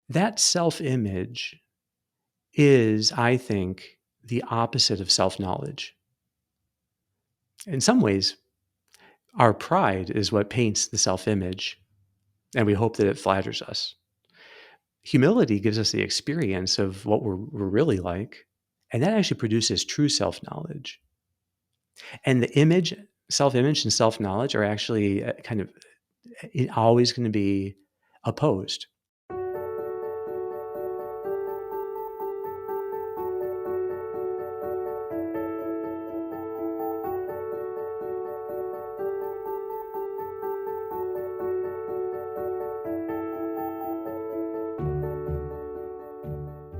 That self-image is, I think, the opposite of self-knowledge. In some ways, our pride is what paints the self-image, and we hope that it flatters us. Humility gives us the experience of what we're really like, and that actually produces true self-knowledge. And the image, self-image and self-knowledge are actually kind of always going to be opposed.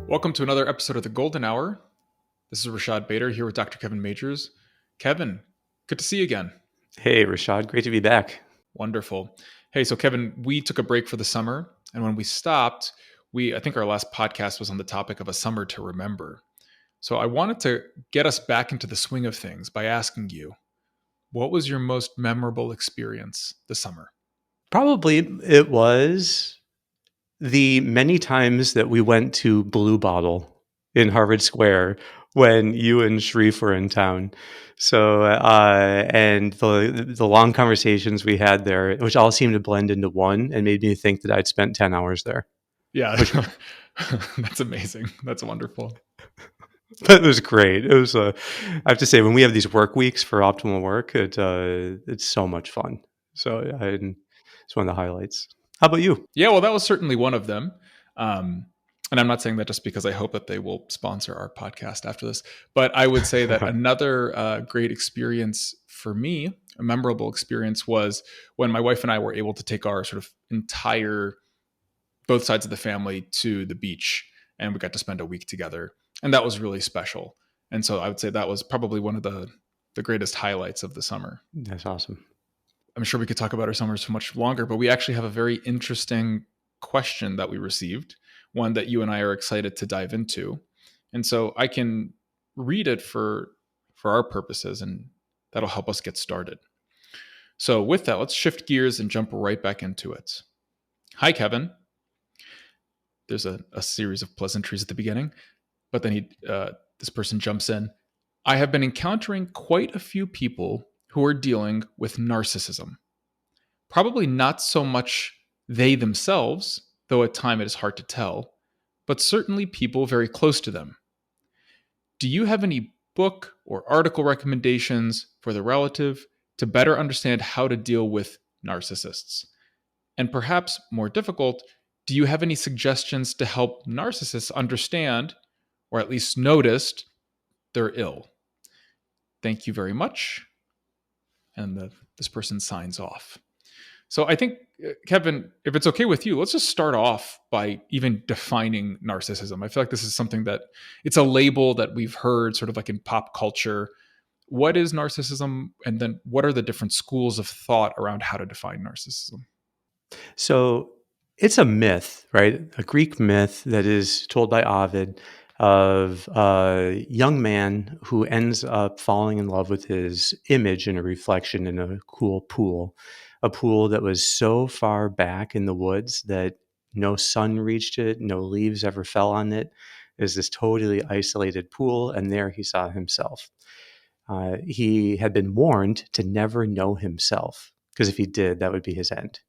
Welcome to another episode of the Golden Hour. This is Rashad Badr here with Dr. Kevin Majors. Kevin, good to see you again. Hey, Rashad, great to be back. Wonderful. Hey, so Kevin, we took a break for the summer, and when we stopped, I think our last podcast was on the topic of a summer to remember. So I wanted to get us back into the swing of things by asking you, what was your most memorable experience this summer? Probably it was the many times that we went to Blue Bottle in Harvard Square when you and Sharif were in town. So, and the long conversations we had there, which all seemed to blend into one and made me think that I'd spent 10 hours there. Yeah, that's amazing. That's wonderful. But it was great. It was, I have to say, when we have these work weeks for OptimalWork, it's so much fun. So it's one of the highlights. How about you? Yeah, well, that was certainly one of them. And I'm not saying that just because I hope that they will sponsor our podcast after this, but I would say that another great experience for me, a memorable experience, was when my wife and I were able to take our sort of entire, both sides of the family to the beach, and we got to spend a week together. And that was really special. And so I would say that was probably one of the greatest highlights of the summer. That's awesome. I'm sure we could talk about our summers for much longer, but we actually have a very interesting question that we received, one that you and I are excited to dive into. And so I can read it for our purposes, and that'll help us get started. So with that, let's shift gears and jump right back into it. Hi, Kevin. There's a series of pleasantries at the beginning, but then this person jumps in. I have been encountering quite a few people who are dealing with narcissism. Probably not so much they themselves, though at times it is hard to tell, but certainly people very close to them. Do you have any book or article recommendations for the relative to better understand how to deal with narcissists? And perhaps more difficult, do you have any suggestions to help narcissists understand, or at least notice, they're ill? Thank you very much. And this person signs off. So I think, Kevin, if it's okay with you, let's just start off by even defining narcissism. I feel like this is something that it's a label that we've heard sort of like in pop culture. What is narcissism? And then what are the different schools of thought around how to define narcissism? So it's a myth, right? A Greek myth that is told by Ovid of a young man who ends up falling in love with his image and a reflection in a cool pool, a pool that was so far back in the woods that no sun reached it, no leaves ever fell on it. It was this totally isolated pool, and there he saw himself. He had been warned to never know himself, because if he did, that would be his end.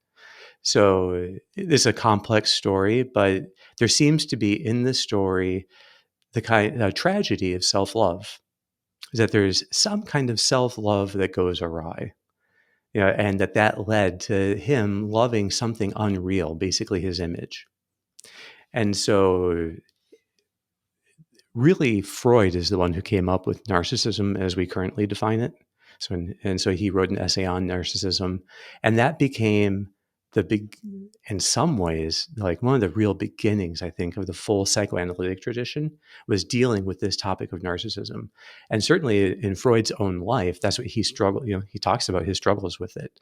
So it's a complex story, but there seems to be in the story the kind of tragedy of self-love, is that there's some kind of self-love that goes awry, and that led to him loving something unreal, basically his image. And so really Freud is the one who came up with narcissism as we currently define it. So he wrote an essay on narcissism, and that became in some ways, like one of the real beginnings, I think, of the full psychoanalytic tradition was dealing with this topic of narcissism. And certainly in Freud's own life, that's what he struggled, he talks about his struggles with it,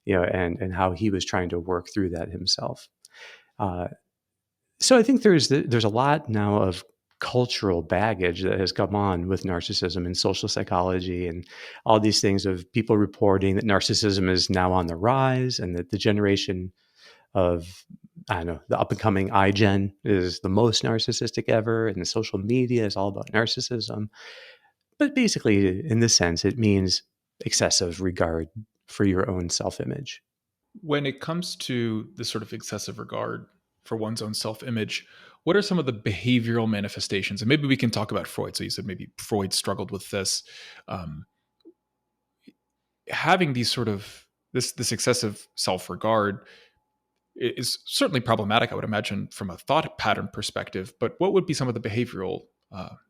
and how he was trying to work through that himself. So I think there's a lot now of cultural baggage that has come on with narcissism and social psychology and all these things of people reporting that narcissism is now on the rise and that the generation of I don't know, the up and coming iGen is the most narcissistic ever, and the social media is all about narcissism. But basically, in this sense, it means excessive regard for your own self image. When it comes to this sort of excessive regard for one's own self image, what are some of the behavioral manifestations? And maybe we can talk about Freud. So you said maybe Freud struggled with this. Um, Having these sort of this excessive self regard is certainly problematic, I would imagine, from a thought pattern perspective. But what would be some of the behavioral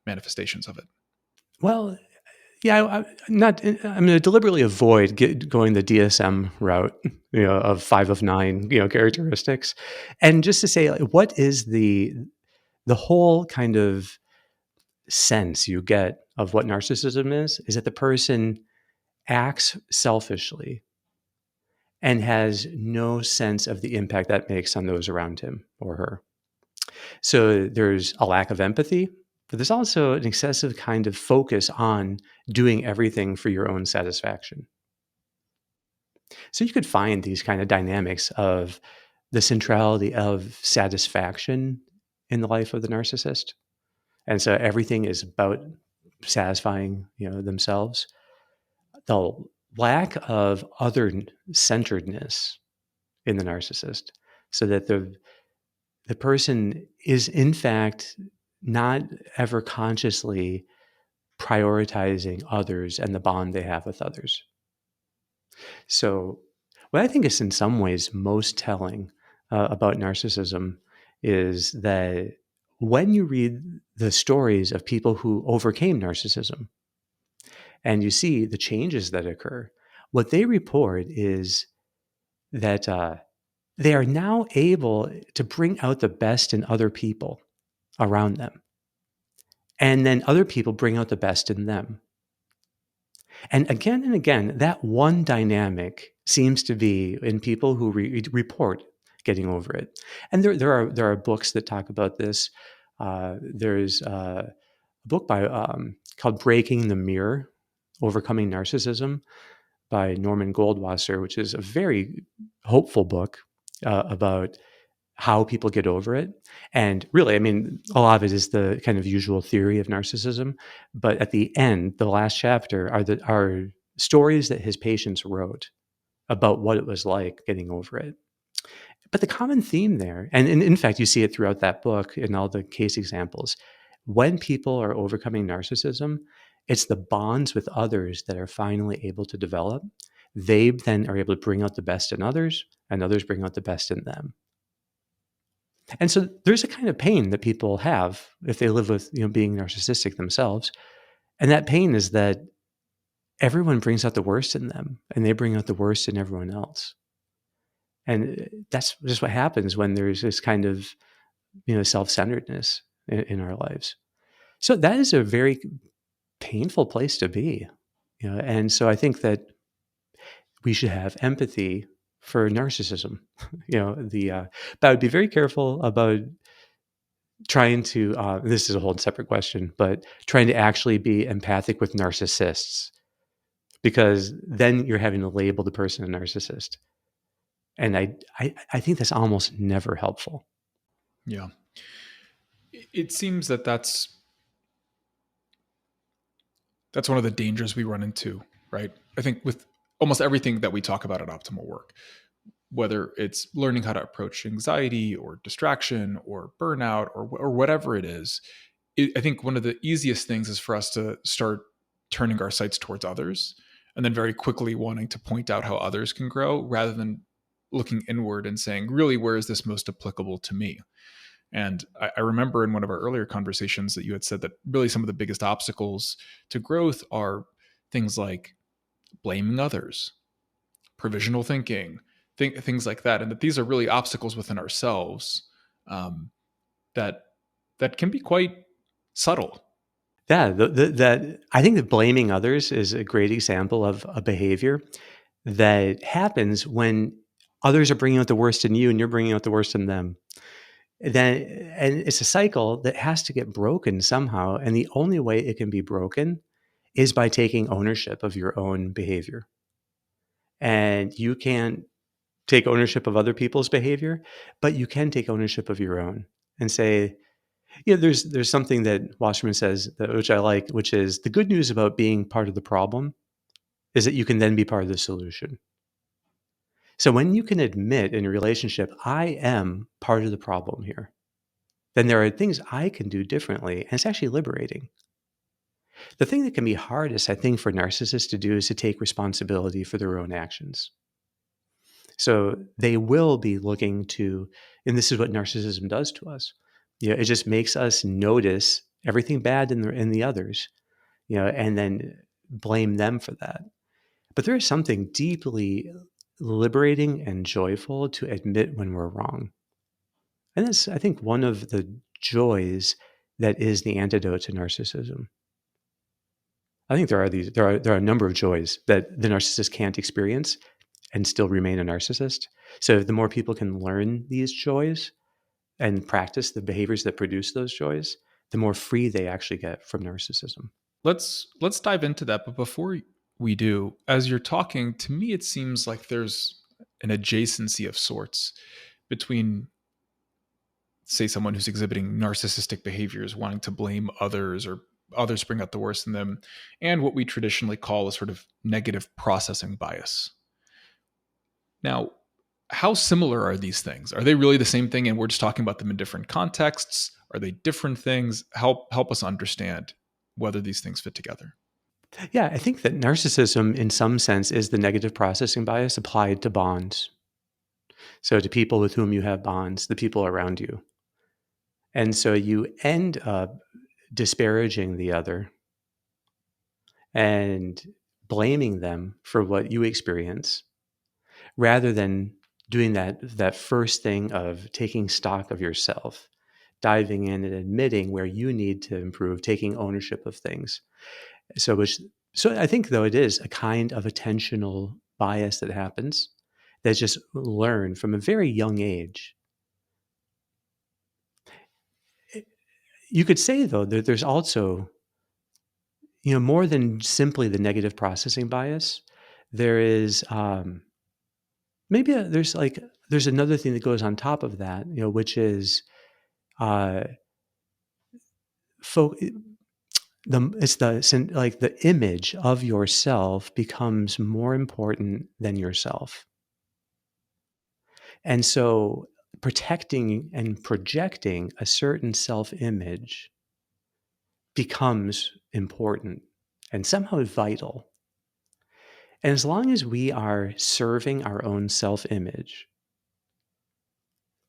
manifestations of it? Well, yeah, I'm going to deliberately avoid going the DSM route, of 5 of 9, characteristics, and just to say, like, what is the whole kind of sense you get of what narcissism is that the person acts selfishly and has no sense of the impact that makes on those around him or her. So there's a lack of empathy, but there's also an excessive kind of focus on doing everything for your own satisfaction. So you could find these kind of dynamics of the centrality of satisfaction in the life of the narcissist. And so everything is about satisfying, themselves. The lack of other centeredness in the narcissist, so that the person is in fact not ever consciously prioritizing others and the bond they have with others. So, what I think is in some ways most telling about narcissism is that when you read the stories of people who overcame narcissism and you see the changes that occur, what they report is that they are now able to bring out the best in other people around them. And then other people bring out the best in them. And again, that one dynamic seems to be in people who report getting over it. And there are books that talk about this. There's a book by called "Breaking the Mirror: Overcoming Narcissism" by Norman Goldwasser, which is a very hopeful book about how people get over it. And really, I mean, a lot of it is the kind of usual theory of narcissism. But at the end, the last chapter are stories that his patients wrote about what it was like getting over it. But the common theme there, and in fact, you see it throughout that book in all the case examples, when people are overcoming narcissism, it's the bonds with others that are finally able to develop. They then are able to bring out the best in others, and others bring out the best in them. And so there's a kind of pain that people have if they live with, being narcissistic themselves. And that pain is that everyone brings out the worst in them and they bring out the worst in everyone else. And that's just what happens when there's this kind of, self-centeredness in our lives. So that is a very painful place to be, and so I think that we should have empathy for narcissism, but I would be very careful about trying to this is a whole separate question, but trying to actually be empathic with narcissists, because then you're having to label the person a narcissist, and I think that's almost never helpful. Yeah. It seems that that's one of the dangers we run into, right? I think with almost everything that we talk about at Optimal Work, whether it's learning how to approach anxiety or distraction or burnout or whatever it is, I think one of the easiest things is for us to start turning our sights towards others and then very quickly wanting to point out how others can grow rather than looking inward and saying, really, where is this most applicable to me? And I remember in one of our earlier conversations that you had said that really some of the biggest obstacles to growth are things like blaming others, provisional thinking, things like that, and that these are really obstacles within ourselves that that can be quite subtle. Yeah, that I think that blaming others is a great example of a behavior that happens when others are bringing out the worst in you and you're bringing out the worst in them. Then, and it's a cycle that has to get broken somehow, and the only way it can be broken is by taking ownership of your own behavior. And you can't take ownership of other people's behavior, but you can take ownership of your own and say, there's something that Wasserman says, which I like, which is the good news about being part of the problem is that you can then be part of the solution. So when you can admit in a relationship, I am part of the problem here, then there are things I can do differently, and it's actually liberating. The thing that can be hardest, I think, for narcissists to do is to take responsibility for their own actions. So they will be looking to, and this is what narcissism does to us. It just makes us notice everything bad in the others, and then blame them for that. But there is something deeply liberating and joyful to admit when we're wrong. And that's, I think, one of the joys that is the antidote to narcissism. I think there are a number of joys that the narcissist can't experience and still remain a narcissist. So the more people can learn these joys and practice the behaviors that produce those joys, the more free they actually get from narcissism. Let's dive into that. But before we do, as you're talking, to me, it seems like there's an adjacency of sorts between, say, someone who's exhibiting narcissistic behaviors, wanting to blame others or others bring out the worst in them, and what we traditionally call a sort of negative processing bias. Now, how similar are these things? Are they really the same thing and we're just talking about them in different contexts? Are they different things? Help us understand whether these things fit together. Yeah, I think that narcissism, in some sense, is the negative processing bias applied to bonds. So to people with whom you have bonds, the people around you. And so you end up disparaging the other and blaming them for what you experience rather than doing that first thing of taking stock of yourself, diving in and admitting where you need to improve, taking ownership of things. So I think, though, it is a kind of attentional bias that happens that's just learned from a very young age. You could say, though, that there's also, more than simply the negative processing bias. There is there's another thing that goes on top of that, which is uh, fo- the image of yourself becomes more important than yourself. And so protecting and projecting a certain self-image becomes important and somehow vital. And as long as we are serving our own self-image,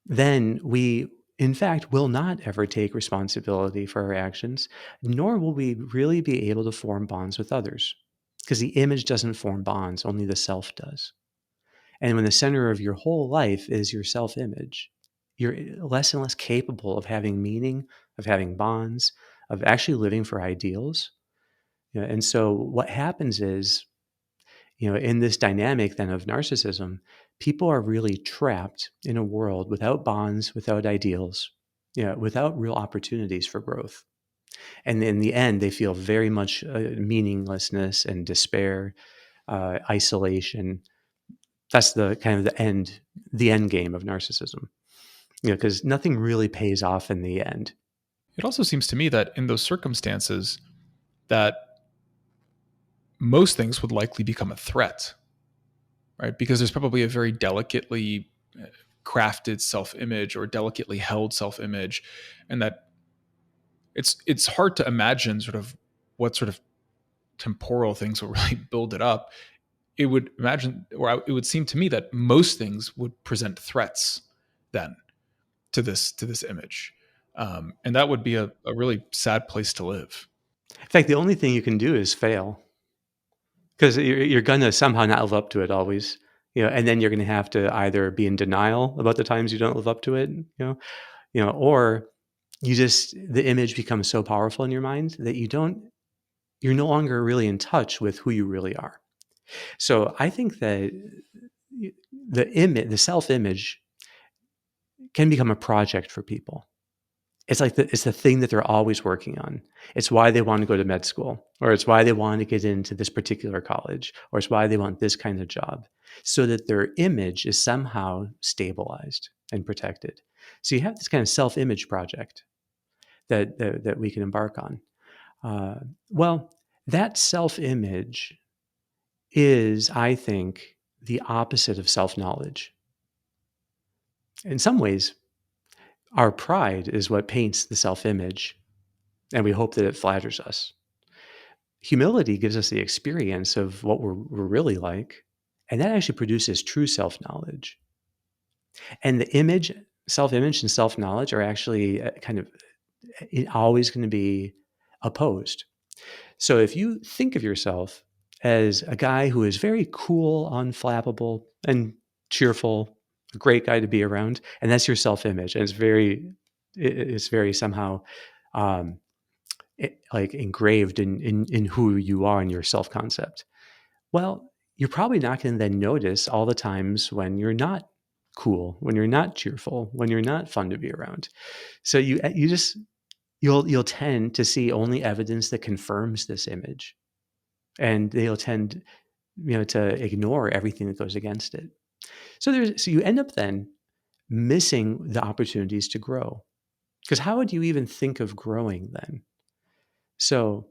then we, in fact, will not ever take responsibility for our actions, nor will we really be able to form bonds with others. Because the image doesn't form bonds, only the self does. And when the center of your whole life is your self image, you're less and less capable of having meaning, of having bonds, of actually living for ideals. And so what happens is, in this dynamic then of narcissism, people are really trapped in a world without bonds, without ideals, without real opportunities for growth. And in the end, they feel very much meaninglessness and despair, isolation. That's the kind of the end game of narcissism. Because nothing really pays off in the end. It also seems to me that in those circumstances, that most things would likely become a threat, right? Because there's probably a very delicately crafted self-image or delicately held self-image, and that it's hard to imagine sort of what sort of temporal things will really build it up. It would imagine, or it would seem to me that most things would present threats then to this image, and that would be a really sad place to live. In fact, the only thing you can do is fail. Because you're gonna somehow not live up to it always, and then you're gonna have to either be in denial about the times you don't live up to it, or the image becomes so powerful in your mind that you're no longer really in touch with who you really are. So I think that the self-image can become a project for people. it's the thing that they're always working on. It's why they want to go to med school, or it's why they want to get into this particular college, or it's why they want this kind of job, so that their image is somehow stabilized and protected. So you have this kind of self-image project that we can embark on. Well, that self-image is, I think, the opposite of self-knowledge. In some ways, our pride is what paints the self-image, and we hope that it flatters us. Humility gives us the experience of what we're really like, and that actually produces true self-knowledge. And the image, self-image and self-knowledge are actually kind of always going to be opposed. So if you think of yourself as a guy who is very cool, unflappable, and cheerful, a great guy to be around, and that's your self-image, and it's very somehow um, like engraved in who you are and your self-concept. Well, you're probably not going to then notice all the times when you're not cool, when you're not cheerful, when you're not fun to be around. So you'll tend to see only evidence that confirms this image, and they'll tend, to ignore everything that goes against it. So you end up then missing the opportunities to grow, because how would you even think of growing then? So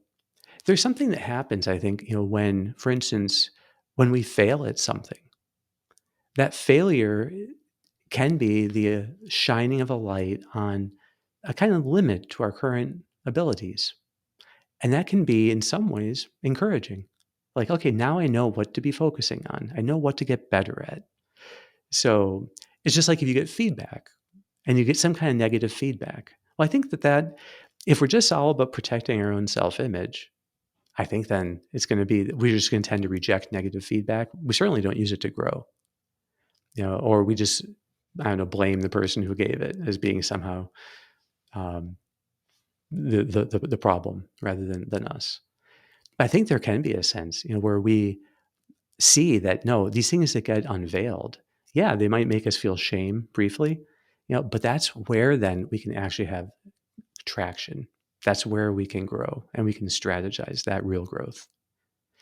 there's something that happens, I think, when, for instance, when we fail at something, that failure can be the shining of a light on a kind of limit to our current abilities. And that can be, in some ways, encouraging. Like, okay, now I know what to be focusing on. I know what to get better at. So it's just like if you get feedback and you get some kind of negative feedback. Well, I think that if we're just all about protecting our own self-image, I think then it's going to be, we're just going to tend to reject negative feedback. We certainly don't use it to grow, or we just, I don't know, blame the person who gave it as being somehow um, the problem rather than us. I think there can be a sense, where we see that no, these things that get unveiled, yeah, they might make us feel shame briefly, but that's where then we can actually have traction. That's where we can grow and we can strategize that real growth.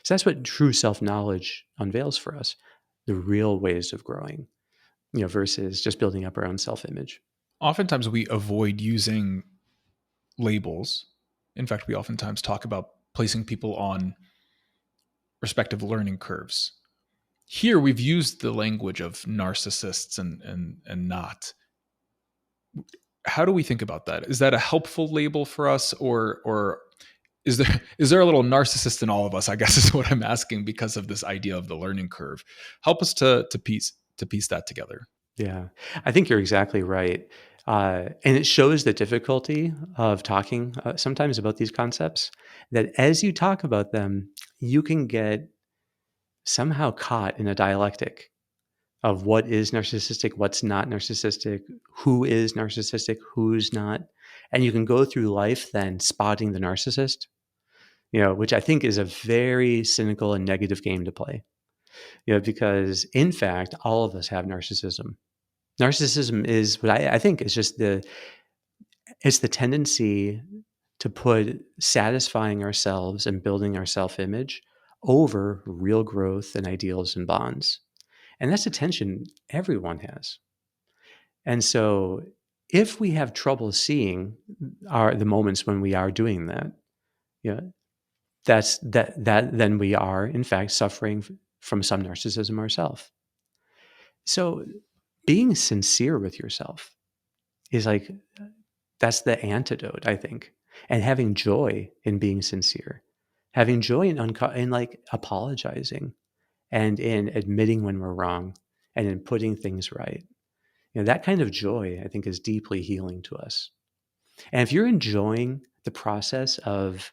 So that's what true self-knowledge unveils for us, the real ways of growing, versus just building up our own self-image. Oftentimes we avoid using labels. In fact, we oftentimes talk about placing people on respective learning curves. Here we've used the language of narcissists and not. How do we think about that? Is that a helpful label for us, or is there a little narcissist in all of us? I guess is what I'm asking, because of this idea of the learning curve. Help us to piece that together. Yeah, I think you're exactly right. And it shows the difficulty of talking sometimes about these concepts, that as you talk about them, you can get somehow caught in a dialectic of what is narcissistic, what's not narcissistic, who is narcissistic, who's not. And you can go through life then spotting the narcissist, which I think is a very cynical and negative game to play, because in fact, all of us have narcissism. Narcissism is what I think is just it's the tendency to put satisfying ourselves and building our self-image over real growth and ideals and bonds. And that's a tension everyone has. And so if we have trouble seeing the moments when we are doing that, you know, that then we are in fact suffering from some narcissism ourselves. So being sincere with yourself is like, that's the antidote, I think. And having joy in being sincere, having joy in like apologizing and in admitting when we're wrong and in putting things right. That kind of joy, I think, is deeply healing to us. And if you're enjoying the process of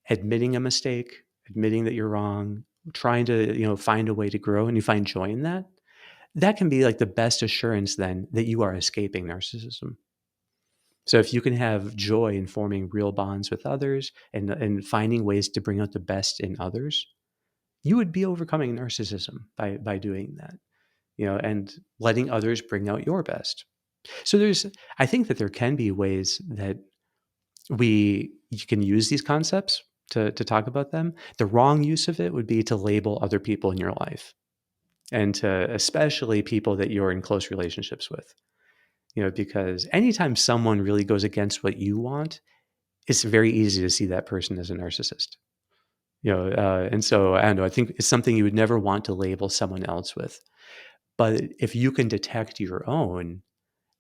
admitting a mistake, admitting that you're wrong, trying to, find a way to grow, and you find joy in that, that can be like the best assurance then that you are escaping narcissism. So if you can have joy in forming real bonds with others and finding ways to bring out the best in others, you would be overcoming narcissism by doing that, and letting others bring out your best. So I think that there can be ways that you can use these concepts to talk about them. The wrong use of it would be to label other people in your life, and to especially people that you're in close relationships with. Because anytime someone really goes against what you want, it's very easy to see that person as a narcissist. And so I don't know. I think it's something you would never want to label someone else with. But if you can detect your own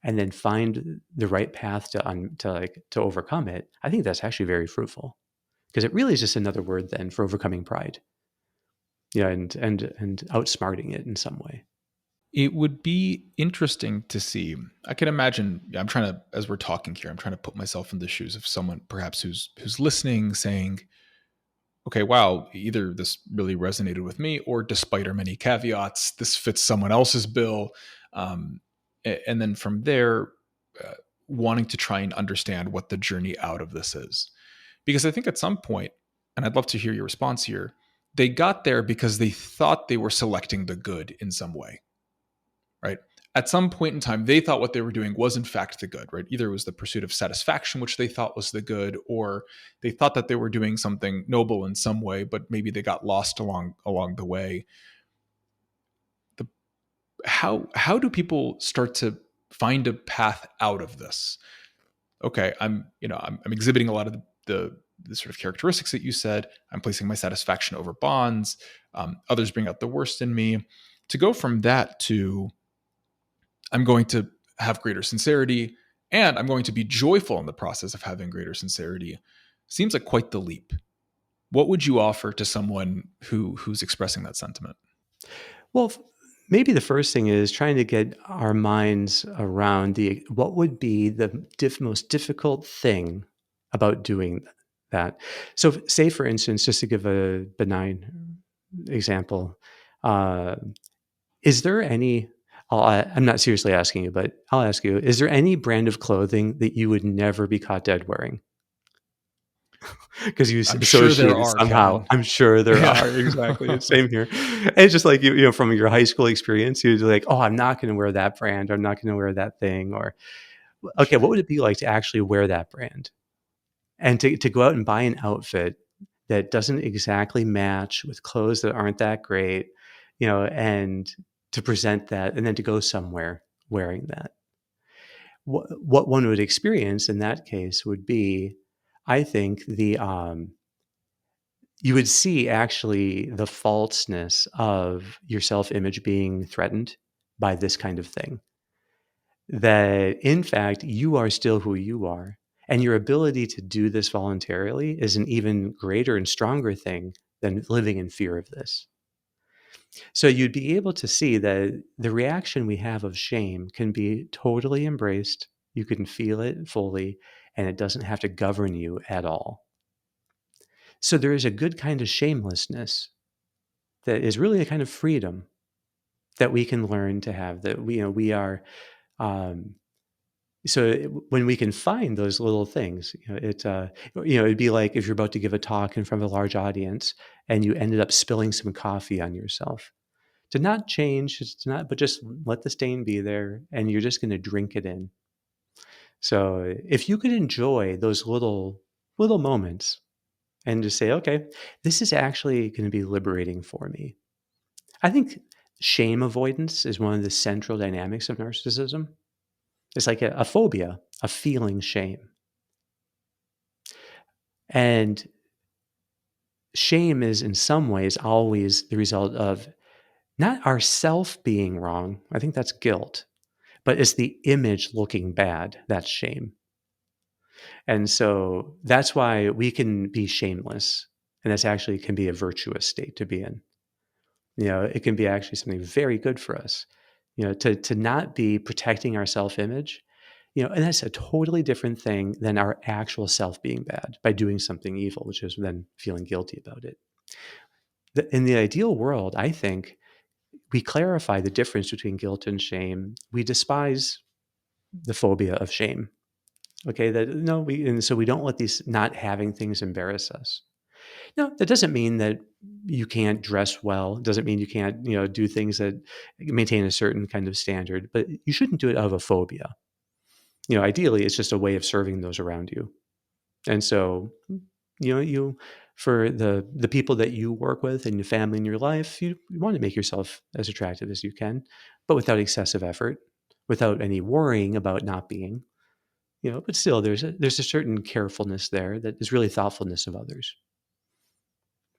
and then find the right path to overcome it, I think that's actually very fruitful, because it really is just another word then for overcoming pride. And outsmarting it in some way. It would be interesting to see. I can imagine. I'm trying to, as we're talking here, I'm trying to put myself in the shoes of someone perhaps who's listening, saying, "Okay, wow, either this really resonated with me, or despite our many caveats, this fits someone else's bill." Um, and then from there, uh, wanting to try and understand what the journey out of this is, because I think at some point, and I'd love to hear your response here, they got there because they thought they were selecting the good in some way, right? At some point in time, they thought what they were doing was in fact the good, right? Either it was the pursuit of satisfaction, which they thought was the good, or they thought that they were doing something noble in some way, but maybe they got lost along the way. The, how do people start to find a path out of this? Okay, I'm exhibiting a lot of the sort of characteristics that you said. I'm placing my satisfaction over bonds. Others bring out the worst in me. To go from that to I'm going to have greater sincerity, and I'm going to be joyful in the process of having greater sincerity, seems like quite the leap. What would you offer to someone who's expressing that sentiment? Well, maybe the first thing is trying to get our minds around what would be the most difficult thing about doing that. So, say for instance, just to give a benign example, uh, is there any? I'm not seriously asking you, but I'll ask you: is there any brand of clothing that you would never be caught dead wearing? Because you I'm sure there associate it are, somehow. Kevin. I'm sure there Yeah. are. Exactly. Same here. It's just like, from your high school experience, you're like, oh, I'm not going to wear that brand. Or I'm not going to wear that thing. Or, okay, what Sure. would it be like to actually wear that brand? And to go out and buy an outfit that doesn't exactly match with clothes that aren't that great, and to present that and then to go somewhere wearing that. What one would experience in that case would be, I think, you would see actually the falseness of your self-image being threatened by this kind of thing. That in fact, you are still who you are. And your ability to do this voluntarily is an even greater and stronger thing than living in fear of this. So you'd be able to see that the reaction we have of shame can be totally embraced. You can feel it fully, and it doesn't have to govern you at all. So there is a good kind of shamelessness that is really a kind of freedom that we can learn to have, that we are um, when we can find those little things, it'd be like if you're about to give a talk in front of a large audience and you ended up spilling some coffee on yourself, to not change, to not, but just let the stain be there, and you're just going to drink it in. So if you could enjoy those little moments and just say, okay, this is actually going to be liberating for me. I think shame avoidance is one of the central dynamics of narcissism. It's like a phobia of feeling shame. And shame is in some ways always the result of not ourself being wrong. I think that's guilt, but it's the image looking bad. That's shame. And so that's why we can be shameless. And that's actually can be a virtuous state to be in. It can be actually something very good for us, to not be protecting our self-image, and that's a totally different thing than our actual self being bad by doing something evil, which is then feeling guilty about it. In the ideal world, I think we clarify the difference between guilt and shame. We despise the phobia of shame. Okay, that no, and so we don't let these not having things embarrass us. No, that doesn't mean that you can't dress well. It doesn't mean you can't, do things that maintain a certain kind of standard, but you shouldn't do it out of a phobia. Ideally, it's just a way of serving those around you. And so, you for the people that you work with and your family in your life, you want to make yourself as attractive as you can, but without excessive effort, without any worrying about not being. But still, there's a certain carefulness there that is really thoughtfulness of others.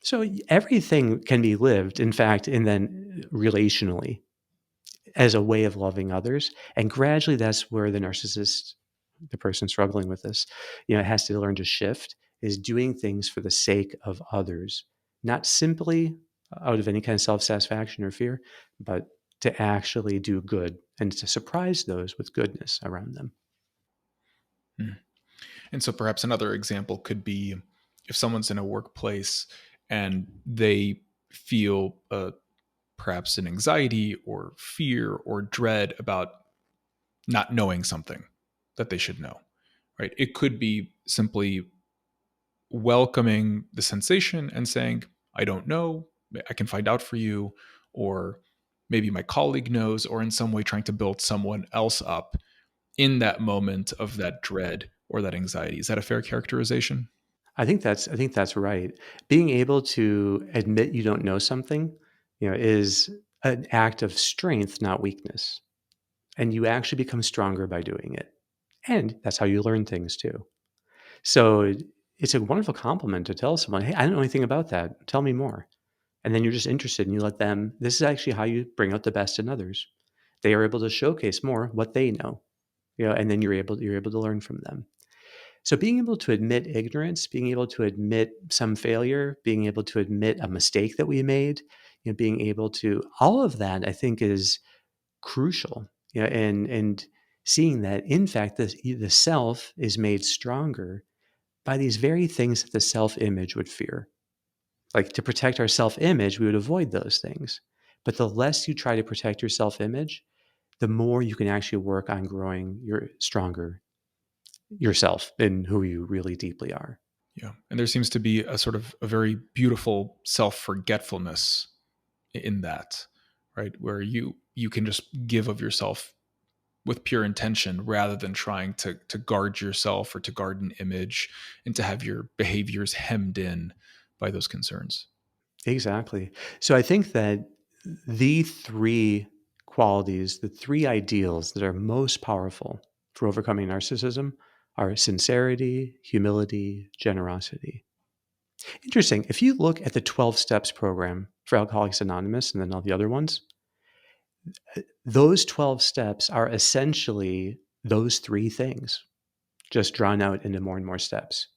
So everything can be lived, in fact, and then relationally as a way of loving others. And gradually, that's where the person struggling with this, has to learn to shift, is doing things for the sake of others, not simply out of any kind of self-satisfaction or fear, but to actually do good and to surprise those with goodness around them. Hmm. And so perhaps another example could be if someone's in a workplace and they feel perhaps an anxiety or fear or dread about not knowing something that they should know, right? It could be simply welcoming the sensation and saying, I don't know, I can find out for you, or maybe my colleague knows, or in some way trying to build someone else up in that moment of that dread or that anxiety. Is that a fair characterization? I think that's right. Being able to admit you don't know something, is an act of strength, not weakness. And you actually become stronger by doing it. And that's how you learn things too. So it's a wonderful compliment to tell someone, hey, I don't know anything about that. Tell me more. And then you're just interested and you let them, this is actually how you bring out the best in others. They are able to showcase more what they know, and then you're able to learn from them. So being able to admit ignorance, being able to admit some failure, being able to admit a mistake that we made, being able to, all of that I think is crucial. And seeing that in fact the self is made stronger by these very things that the self-image would fear. Like to protect our self-image, we would avoid those things. But the less you try to protect your self-image, the more you can actually work on growing your stronger yourself in who you really deeply are. Yeah. And there seems to be a sort of a very beautiful self-forgetfulness in that, right? Where you can just give of yourself with pure intention rather than trying to guard yourself or to guard an image and to have your behaviors hemmed in by those concerns. Exactly. So I think that the three qualities, the three ideals that are most powerful for overcoming narcissism are sincerity, humility, generosity. Interesting. If you look at the 12 steps program for Alcoholics Anonymous and then all the other ones, those 12 steps are essentially those three things just drawn out into more and more steps.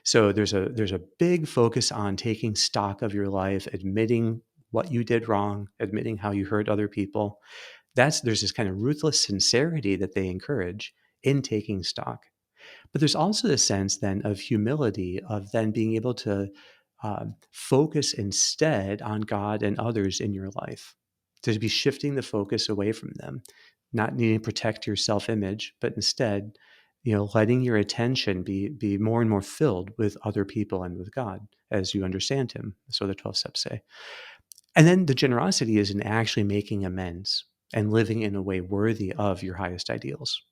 So there's a big focus on taking stock of your life, admitting what you did wrong, admitting how you hurt other people. There's this kind of ruthless sincerity that they encourage in taking stock. But there's also the sense then of humility, of then being able to focus instead on God and others in your life, to be shifting the focus away from them, not needing to protect your self-image, but instead, letting your attention be more and more filled with other people and with God as you understand Him. So the 12 steps say. And then the generosity is in actually making amends and living in a way worthy of your highest ideals.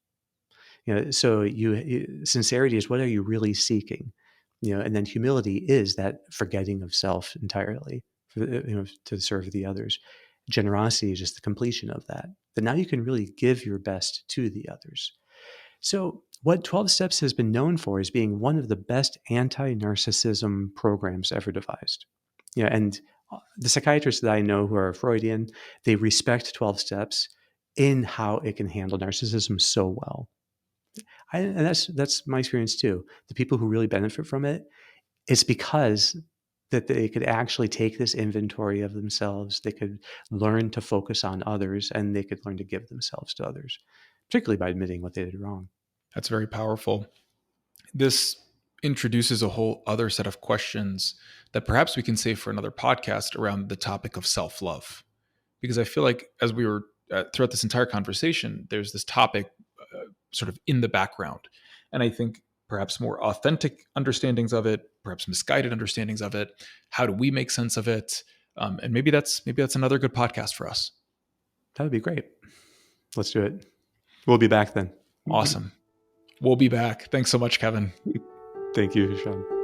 So sincerity is, what are you really seeking? And then humility is that forgetting of self entirely to serve the others. Generosity is just the completion of that. That now you can really give your best to the others. So what 12 Steps has been known for is being one of the best anti-narcissism programs ever devised. And the psychiatrists that I know who are Freudian, they respect 12 Steps in how it can handle narcissism so well. And that's my experience too. The people who really benefit from it, it's because that they could actually take this inventory of themselves. They could learn to focus on others, and they could learn to give themselves to others, particularly by admitting what they did wrong. That's very powerful. This introduces a whole other set of questions that perhaps we can save for another podcast around the topic of self-love. Because I feel like as we were throughout this entire conversation, there's this topic sort of in the background. And I think perhaps more authentic understandings of it, perhaps misguided understandings of it. How do we make sense of it? And maybe that's another good podcast for us. That would be great. Let's do it. We'll be back then. Awesome. We'll be back. Thanks so much, Kevin. Thank you, Sean.